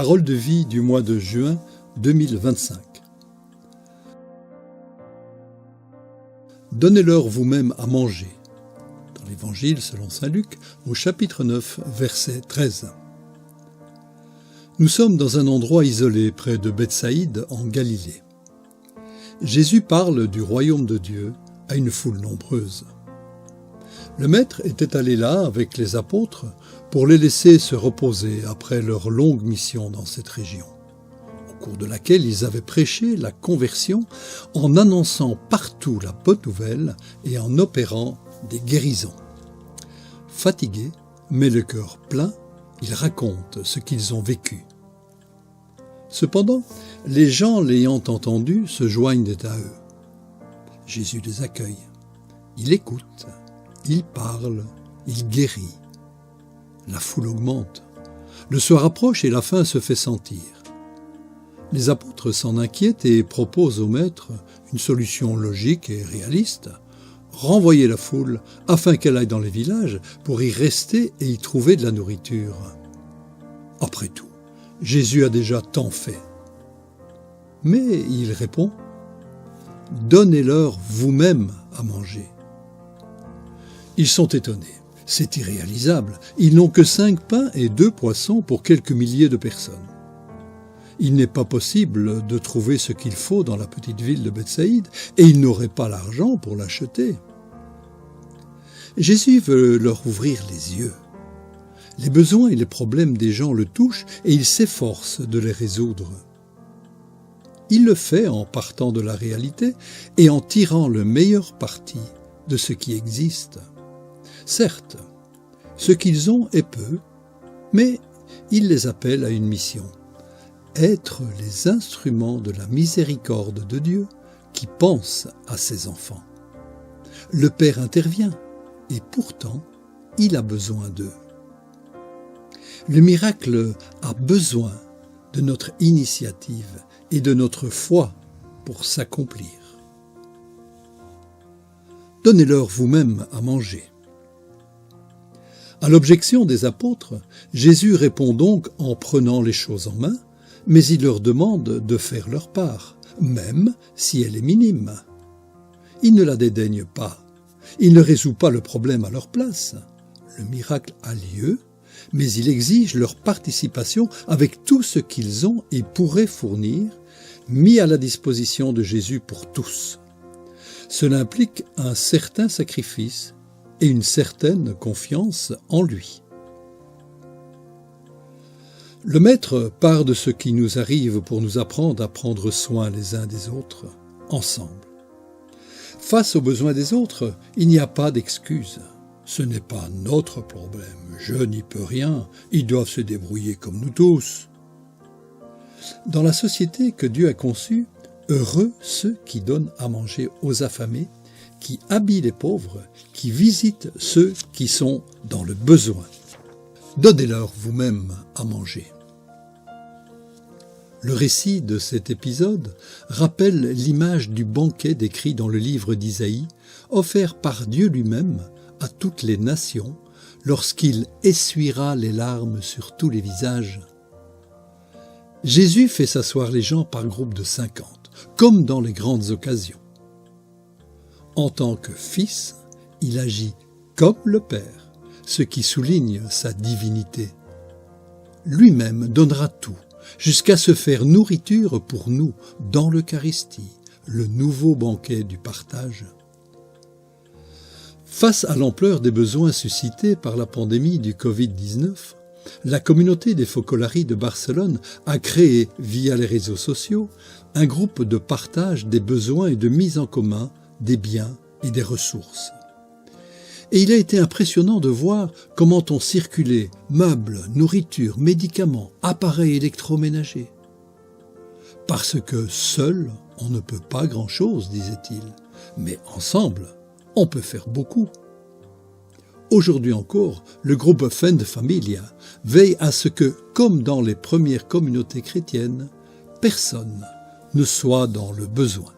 Parole de vie du mois de juin 2025. Donnez-leur vous-même à manger. Dans l'Évangile selon saint Luc, au chapitre 9, verset 13. Nous sommes dans un endroit isolé près de Bethsaïde en Galilée. Jésus parle du royaume de Dieu à une foule nombreuse. Le Maître était allé là avec les apôtres pour les laisser se reposer après leur longue mission dans cette région, au cours de laquelle ils avaient prêché la conversion en annonçant partout la bonne nouvelle et en opérant des guérisons. Fatigués, mais le cœur plein, ils racontent ce qu'ils ont vécu. Cependant, les gens l'ayant entendu se joignent à eux. Jésus les accueille. Il écoute, il parle, il guérit. La foule augmente. Le soir approche et la faim se fait sentir. Les apôtres s'en inquiètent et proposent au Maître une solution logique et réaliste. Renvoyer la foule afin qu'elle aille dans les villages pour y rester et y trouver de la nourriture. Après tout, Jésus a déjà tant fait. Mais il répond « Donnez-leur vous-même à manger ». Ils sont étonnés. C'est irréalisable. Ils n'ont que 5 pains et 2 poissons pour quelques milliers de personnes. Il n'est pas possible de trouver ce qu'il faut dans la petite ville de Bethsaïde et ils n'auraient pas l'argent pour l'acheter. Jésus veut leur ouvrir les yeux. Les besoins et les problèmes des gens le touchent et il s'efforce de les résoudre. Il le fait en partant de la réalité et en tirant le meilleur parti de ce qui existe. Certes, ce qu'ils ont est peu, mais il les appelle à une mission, être les instruments de la miséricorde de Dieu qui pense à ses enfants. Le Père intervient et pourtant, il a besoin d'eux. Le miracle a besoin de notre initiative et de notre foi pour s'accomplir. Donnez-leur vous-même à manger. À l'objection des apôtres, Jésus répond donc en prenant les choses en main, mais il leur demande de faire leur part, même si elle est minime. Il ne la dédaigne pas, il ne résout pas le problème à leur place. Le miracle a lieu, mais il exige leur participation avec tout ce qu'ils ont et pourraient fournir, mis à la disposition de Jésus pour tous. Cela implique un certain sacrifice et une certaine confiance en lui. Le Maître part de ce qui nous arrive pour nous apprendre à prendre soin les uns des autres, ensemble. Face aux besoins des autres, il n'y a pas d'excuse. Ce n'est pas notre problème, je n'y peux rien, ils doivent se débrouiller comme nous tous. Dans la société que Dieu a conçue, heureux ceux qui donnent à manger aux affamés, qui habillent les pauvres, qui visitent ceux qui sont dans le besoin. Donnez-leur vous-même à manger. Le récit de cet épisode rappelle l'image du banquet décrit dans le livre d'Isaïe, offert par Dieu lui-même à toutes les nations lorsqu'il essuiera les larmes sur tous les visages. Jésus fait s'asseoir les gens par groupe de 50, comme dans les grandes occasions. En tant que Fils, il agit comme le Père, ce qui souligne sa divinité. Lui-même donnera tout, jusqu'à se faire nourriture pour nous dans l'Eucharistie, le nouveau banquet du partage. Face à l'ampleur des besoins suscités par la pandémie du Covid-19, la communauté des Focolaris de Barcelone a créé, via les réseaux sociaux, un groupe de partage des besoins et de mise en commun des biens et des ressources. Et il a été impressionnant de voir comment ont circulé meubles, nourriture, médicaments, appareils électroménagers. Parce que seul, on ne peut pas grand-chose, disait-il, mais ensemble, on peut faire beaucoup. Aujourd'hui encore, le groupe Fend Familia veille à ce que, comme dans les premières communautés chrétiennes, personne ne soit dans le besoin.